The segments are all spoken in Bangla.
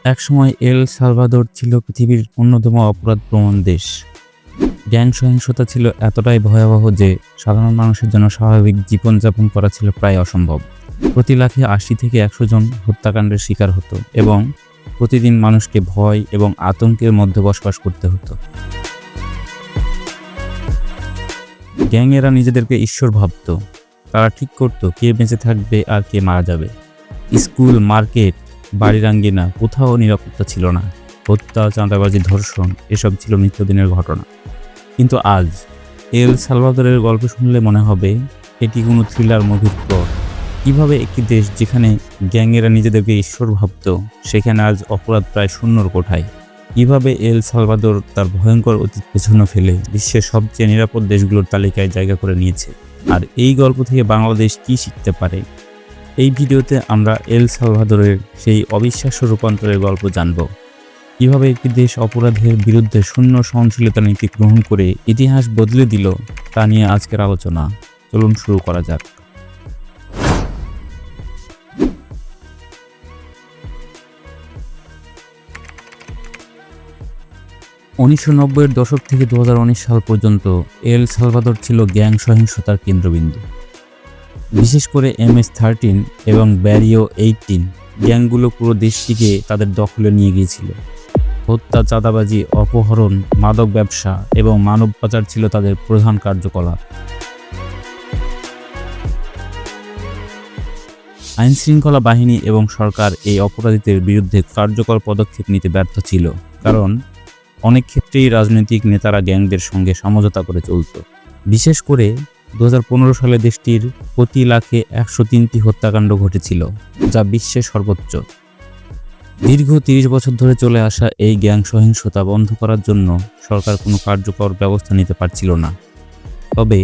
একসময় এল সালভাদোর ছিল পৃথিবীর অন্যতম অপরাধ-প্রবণ দেশ। গ্যাং সহিংসতা ছিল এতটাই ভয়াবহ যে সাধারণ মানুষের জন্য স্বাভাবিক জীবনযাপন করা ছিল প্রায় অসম্ভব। প্রতি লাখে ৮০ থেকে ১০০ জন হত্যাকাণ্ডের শিকার হতো এবং প্রতিদিন মানুষকে ভয় এবং আতঙ্কের মধ্যে বসবাস করতে হতো। গ্যাংয়েরা নিজেদেরকে ঈশ্বর ভাবত। তারা ঠিক করত কে বেঁচে থাকবে আর কে মারা যাবে। স্কুল, মার্কেট, বাড়ির আঙ্গিনা কোথাও নিরাপত্তা ছিল না। হত্যা, চাঁদাবাজি, ধর্ষণ এসব ছিল নিত্যদিনের ঘটনা। কিন্তু আজ এল সালভাদোরের গল্প শুনলে মনে হবে এটি কোনো থ্রিলার মুভির প্লট। কীভাবে একটি দেশ যেখানে গ্যাংয়েরা নিজেদেরকে ঈশ্বর ভাবত সেখানে আজ অপরাধ প্রায় শূন্যর কোঠায়। কীভাবে এল সালভাদোর তার ভয়ঙ্কর অতীত পেছনে ফেলে বিশ্বের সবচেয়ে নিরাপদ দেশগুলোর তালিকায় জায়গা করে নিয়েছে। আর এই গল্প থেকে বাংলাদেশ কী শিখতে পারে? এই ভিডিওতে আমরা এল সালভাদোরের সেই অবিশ্বাস্য রূপান্তরের গল্প জানব। কীভাবে একটি দেশ অপরাধের বিরুদ্ধে শূন্য সহনশীলতা নীতি গ্রহণ করে ইতিহাস বদলে দিল তা নিয়ে আজকের আলোচনা। চলুন শুরু করা যাক। ১৯৯০-এর দশক থেকে ২০১৯ সাল পর্যন্ত এল সালভাদোর ছিল গ্যাং সহিংসতার কেন্দ্রবিন্দু। বিশেষ করে MS-13 এবং ব্যারিও 18 গ্যাংগুলো পুরো দেশটিকে তাদের দখলে নিয়ে গিয়েছিল। হত্যা, চাঁদাবাজি, অপহরণ, মাদক ব্যবসা এবং মানব পাচার ছিল তাদের প্রধান কার্যকলাপ। আইনশৃঙ্খলা বাহিনী এবং সরকার এই অপরাধীদের বিরুদ্ধে কার্যকর পদক্ষেপ নিতে ব্যর্থ ছিল, কারণ অনেক ক্ষেত্রেই রাজনৈতিক নেতারা গ্যাংদের সঙ্গে সমঝোতা করে চলত। বিশেষ করে ২০১৫ সালে দেশটির প্রতি লাখে ১০৩টি হত্যাকাণ্ড ঘটেছিল, যা বিশ্বের সর্বোচ্চ। দীর্ঘ ৩০ বছর ধরে চলে আসা এই গ্যাং সহিংসতা বন্ধ করার জন্য সরকার কোনো কার্যকর ব্যবস্থা নিতে পারছিল না। তবে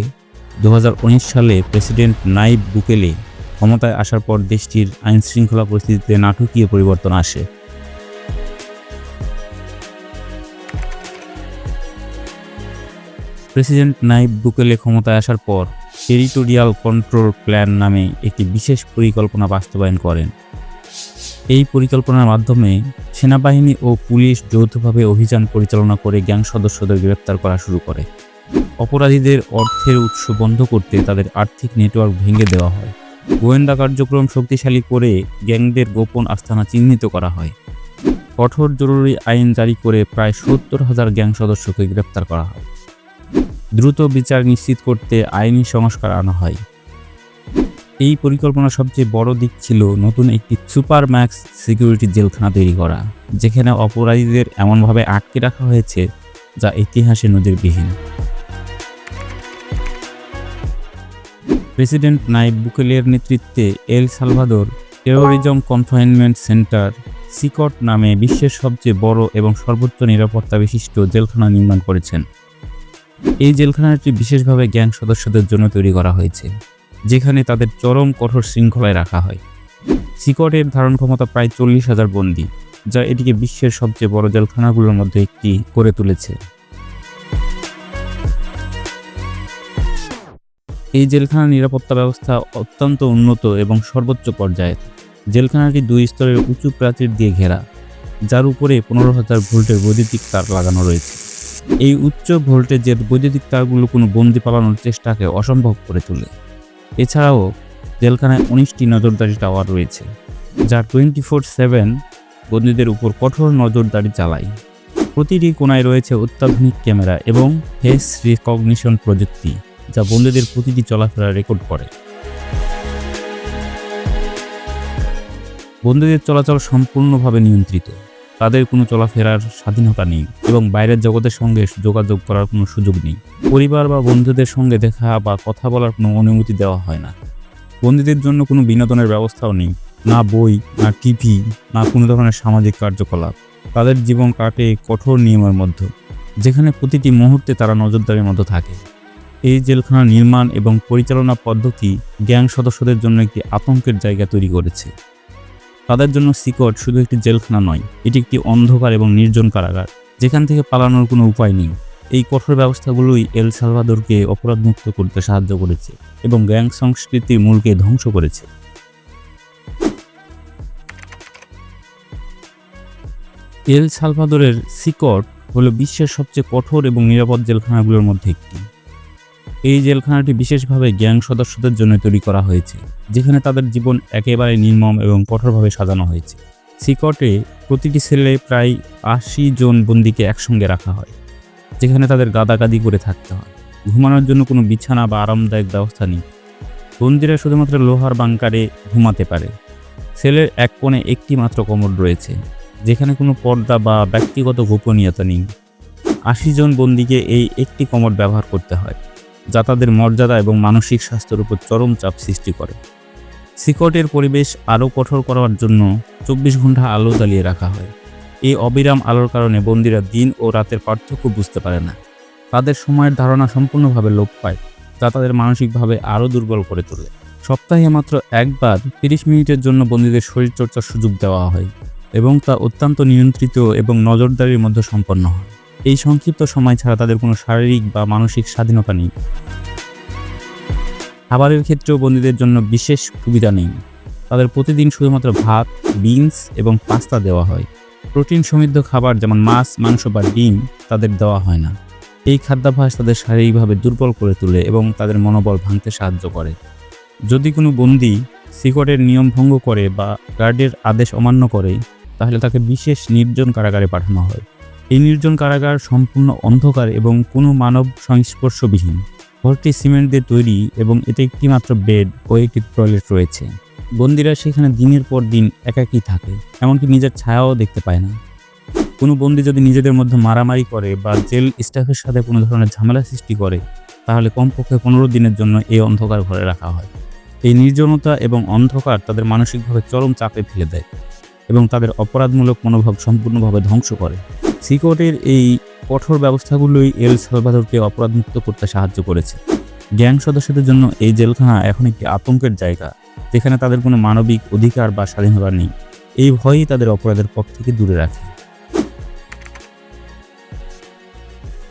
২০১৯ সালে প্রেসিডেন্ট নাইব বুকেলে ক্ষমতায় আসার পর দেশটির আইনশৃঙ্খলা পরিস্থিতিতে নাটকীয় পরিবর্তন আসে। প্রেসিডেন্ট নাইব বুকেলে ক্ষমতায় আসার পর টেরিটোরিয়াল কন্ট্রোল প্ল্যান নামে একটি বিশেষ পরিকল্পনা বাস্তবায়ন করেন। এই পরিকল্পনার মাধ্যমে সেনাবাহিনী ও পুলিশ যৌথভাবে অভিযান পরিচালনা করে গ্যাং সদস্যদের গ্রেপ্তার করা শুরু করে। অপরাধীদের অর্থের উৎস বন্ধ করতে তাদের আর্থিক নেটওয়ার্ক ভেঙে দেওয়া হয়। গোয়েন্দা কার্যক্রম শক্তিশালী করে গ্যাংদের গোপন আস্তানা চিহ্নিত করা হয়। কঠোর জরুরি আইন জারি করে প্রায় ৭০,০০০ গ্যাং সদস্যকে গ্রেপ্তার করা হয়। দ্রুত বিচার নিশ্চিত করতে আইনি সংস্কার আনা হয়। এই পরিকল্পনার সবচেয়ে বড় দিক ছিল নতুন একটি সুপার ম্যাক্স সিকিউরিটি জেলখানা তৈরি করা, যেখানে অপরাধীদের এমনভাবে আটকে রাখা হয়েছে যা ইতিহাসে নজিরবিহীন। প্রেসিডেন্ট নাইব বুকেলের নেতৃত্বে El Salvador terrorism confinement centre CECOT নামে বিশ্বের সবচেয়ে বড় এবং সর্বোচ্চ নিরাপত্তা বিশিষ্ট জেলখানা নির্মাণ করেছেন। এই জেলখানাটি বিশেষভাবে গ্যাং সদস্যদের জন্য তৈরি করা হয়েছে, যেখানে তাদের চরম কঠোর শৃঙ্খলায় রাখা হয়। সিকটের ধারণ ক্ষমতা প্রায় ৪০,০০০ বন্দী, যা এটিকে বিশ্বের সবচেয়ে বড় জেলখানাগুলোর মধ্যে একটি করে তুলেছে। এই জেলখানার নিরাপত্তা ব্যবস্থা অত্যন্ত উন্নত এবং সর্বোচ্চ পর্যায়ের। জেলখানাটি ২ স্তরের উঁচু প্রাচীর দিয়ে ঘেরা, যার উপরে ১৫,০০০ ভোল্টের বৈদ্যুতিক তার লাগানো রয়েছে। এই উচ্চ ভোল্টেজের বৈদ্যুতিক তারগুলো কোনো বন্দি পালানোর চেষ্টাকে অসম্ভব করে তোলে। এছাড়াও জেলখানায় ১৯টি নজরদারি টাওয়ার রয়েছে, যা 24/7 বন্দীদের উপর কঠোর নজরদারি চালায়। প্রতিটি কোণায় রয়েছে অত্যাধুনিক ক্যামেরা এবং ফেস রিকগনিশন প্রযুক্তি, যা বন্দীদের প্রতিটি চলাফেরা রেকর্ড করে। বন্দীদের চলাচল সম্পূর্ণভাবে নিয়ন্ত্রিত। তাদের কোনো চলাফেরার স্বাধীনতা নেই এবং বাইরের জগতের সঙ্গে যোগাযোগ করার কোনো সুযোগ নেই। পরিবার বা বন্ধুদের সঙ্গে দেখা বা কথা বলার কোনো অনুমতি দেওয়া হয় না। বন্দীদের জন্য কোনো বিনোদনের ব্যবস্থাও নেই, না বই, না টিভি, না কোনো ধরনের সামাজিক কার্যকলাপ। তাদের জীবন কাটে কঠোর নিয়মের মধ্যে, যেখানে প্রতিটি মুহূর্তে তারা নজরদারির মধ্যে থাকে। এই জেলখানার নির্মাণ এবং পরিচালনা পদ্ধতি গ্যাং সদস্যদের জন্য একটি আতঙ্কের জায়গা তৈরি করেছে। তাদের জন্য সিকট শুধু একটি জেলখানা নয়, এটি একটি অন্ধকার এবং নির্জন কারাগার, যেখান থেকে পালানোর কোনো উপায় নেই। এই কঠোর ব্যবস্থাগুলোই এল সালভাদোরকে অপরাধমুক্ত করতে সাহায্য করেছে এবং গ্যাং সংস্কৃতির মূলকে ধ্বংস করেছে। এল সালভাদোরের সিকট হলো বিশ্বের সবচেয়ে কঠোর এবং নিরাপদ জেলখানাগুলোর মধ্যে একটি। এই জেলখানাটি বিশেষভাবে গ্যাং সদস্যদের জন্য তৈরি করা হয়েছে, যেখানে তাদের জীবন একেবারে নির্মম এবং কঠোরভাবে সাজানো হয়েছে। সিকটে প্রতিটি সেলে প্রায় ৮০ জন বন্দীকে একসঙ্গে রাখা হয়, যেখানে তাদের গাদাগাদি করে থাকতে হয়। ঘুমানোর জন্য কোনো বিছানা বা আরামদায়ক ব্যবস্থা নেই। বন্দীরা শুধুমাত্র লোহার বাংকারে ঘুমাতে পারে। সেলের এক কোণে একটি মাত্র কমোড রয়েছে, যেখানে কোনো পর্দা বা ব্যক্তিগত গোপনীয়তা নেই। ৮০ জন বন্দীকে এই একটি কমোড ব্যবহার করতে হয়, যা তাদের মর্যাদা এবং মানসিক স্বাস্থ্যের উপর চরম চাপ সৃষ্টি করে। সিকটের পরিবেশ আরও কঠোর করার জন্য ২৪ ঘন্টা আলো জ্বালিয়ে রাখা হয়। এই অবিরাম আলোর কারণে বন্দীরা দিন ও রাতের পার্থক্য বুঝতে পারে না। তাদের সময়ের ধারণা সম্পূর্ণভাবে লোপ পায়, যা তাদের মানসিকভাবে আরও দুর্বল করে তোলে। সপ্তাহে মাত্র একবার ৩০ মিনিটের জন্য বন্দীদের শরীরচর্চার সুযোগ দেওয়া হয় এবং তা অত্যন্ত নিয়ন্ত্রিত এবং নজরদারির মধ্যে সম্পন্ন হয়। এই সংক্ষিপ্ত সময় ছাড়া তাদের কোনো শারীরিক বা মানসিক স্বাধীনতা নেই। খাবারের ক্ষেত্রেও বন্দীদের জন্য বিশেষ সুবিধা নেই। তাদের প্রতিদিন শুধুমাত্র ভাত, বিনস এবং পাস্তা দেওয়া হয়। প্রোটিন সমৃদ্ধ খাবার যেমন মাছ, মাংস বা ডিম তাদের দেওয়া হয় না। এই খাদ্যাভ্যাস তাদের শারীরিকভাবে দুর্বল করে তোলে এবং তাদের মনোবল ভাঙতে সাহায্য করে। যদি কোনো বন্দী সিকটের নিয়ম ভঙ্গ করে বা গার্ডের আদেশ অমান্য করে, তাহলে তাকে বিশেষ নির্জন কারাগারে পাঠানো হয়। এই নির্জন কারাগার সম্পূর্ণ অন্ধকার এবং কোনো মানব সংস্পর্শবিহীন। ঘরটি সিমেন্ট দিয়ে তৈরি এবং এতে একটি মাত্র বেড ও একটি টয়লেট রয়েছে। বন্দীরা সেখানে দিনের পর দিন একাকী থাকে, এমনকি নিজের ছায়াও দেখতে পায় না। কোনো বন্দী যদি নিজেদের মধ্যে মারামারি করে বা জেল স্টাফের সাথে কোনো ধরনের ঝামেলা সৃষ্টি করে, তাহলে কমপক্ষে ১৫ দিনের জন্য এই অন্ধকার ঘরে রাখা হয়। এই নির্জনতা এবং অন্ধকার তাদের মানসিকভাবে চরম চাপে ফেলে দেয় এবং তাদের অপরাধমূলক মনোভাব সম্পূর্ণভাবে ধ্বংস করে। সিকটের এই কঠোর ব্যবস্থাগুলোই এল সালভাদোরকে অপরাধমুক্ত করতে সাহায্য করেছে। গ্যাং সদস্যদের জন্য এই জেলখানা এখন একটি আতঙ্কের জায়গা, যেখানে তাদের কোনো মানবিক অধিকার বা স্বাধীনতা নেই। এই ভয়ই তাদের অপরাধের পথ থেকে দূরে রাখে।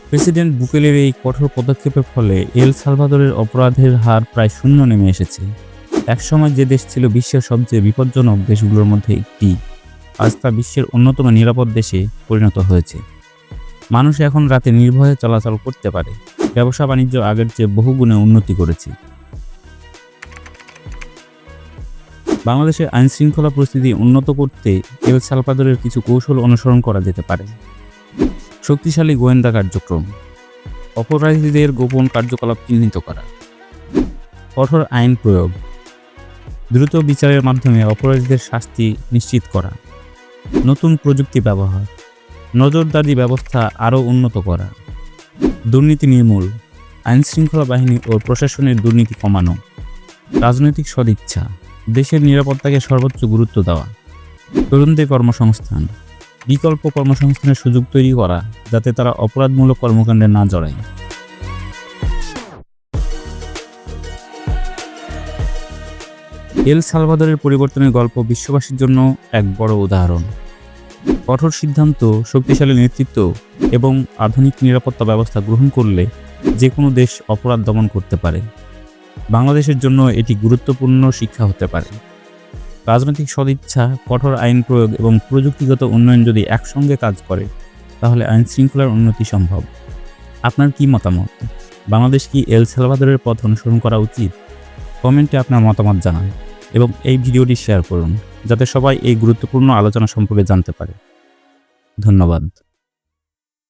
প্রেসিডেন্ট বুকেলের এই কঠোর পদক্ষেপের ফলে এল সালভাদোরের অপরাধের হার প্রায় শূন্য নেমে এসেছে। একসময় যে দেশ ছিল বিশ্বের সবচেয়ে বিপজ্জনক দেশগুলোর মধ্যে একটি, আজ তা বিশ্বের অন্যতম নিরাপদ দেশে পরিণত হয়েছে। মানুষ এখন রাতে নির্ভয়ে চলাচল করতে পারে। ব্যবসা বাণিজ্য আগের চেয়ে বহুগুণে উন্নতি করেছে। বাংলাদেশের আইনশৃঙ্খলা পরিস্থিতি উন্নত করতে এল সালভাদোরের কিছু কৌশল অনুসরণ করা যেতে পারে। শক্তিশালী গোয়েন্দা কার্যক্রম, অপরাধীদের গোপন কার্যকলাপ চিহ্নিত করা, কঠোর আইন প্রয়োগ, দ্রুত বিচারের মাধ্যমে অপরাধীদের শাস্তি নিশ্চিত করা, নতুন প্রযুক্তি ব্যবহার, নজরদারি ব্যবস্থা আরও উন্নত করা, দুর্নীতি নির্মূল, আইনশৃঙ্খলা বাহিনী ও প্রশাসনের দুর্নীতি কমানো, রাজনৈতিক সদিচ্ছা, দেশের নিরাপত্তাকে সর্বোচ্চ গুরুত্ব দেওয়া, তরুণদের কর্মসংস্থান, বিকল্প কর্মসংস্থানের সুযোগ তৈরি করা যাতে তারা অপরাধমূলক কর্মকাণ্ডে না জড়ায়। এল সালভাদোরের পরিবর্তনের গল্প বিশ্ববাসীর জন্য এক বড় উদাহরণ। কঠোর সিদ্ধান্ত, শক্তিশালী নেতৃত্ব এবং আধুনিক নিরাপত্তা ব্যবস্থা গ্রহণ করলে যে কোনো দেশ অপরাধ দমন করতে পারে। বাংলাদেশের জন্য এটি গুরুত্বপূর্ণ শিক্ষা হতে পারে। রাজনৈতিক সদিচ্ছা, কঠোর আইন প্রয়োগ এবং প্রযুক্তিগত উন্নয়ন যদি একসঙ্গে কাজ করে, তাহলে আইন শৃঙ্খলার উন্নতি সম্ভব। আপনার কি মতামত? বাংলাদেশ কি এল সালভাদোরের পথ অনুসরণ করা উচিত? কমেন্টে আপনার মতামত জানান এবং এই ভিডিওটি শেয়ার করুন, যাতে সবাই এই গুরুত্বপূর্ণ আলোচনা সম্পর্কে জানতে পারে। ধন্যবাদ।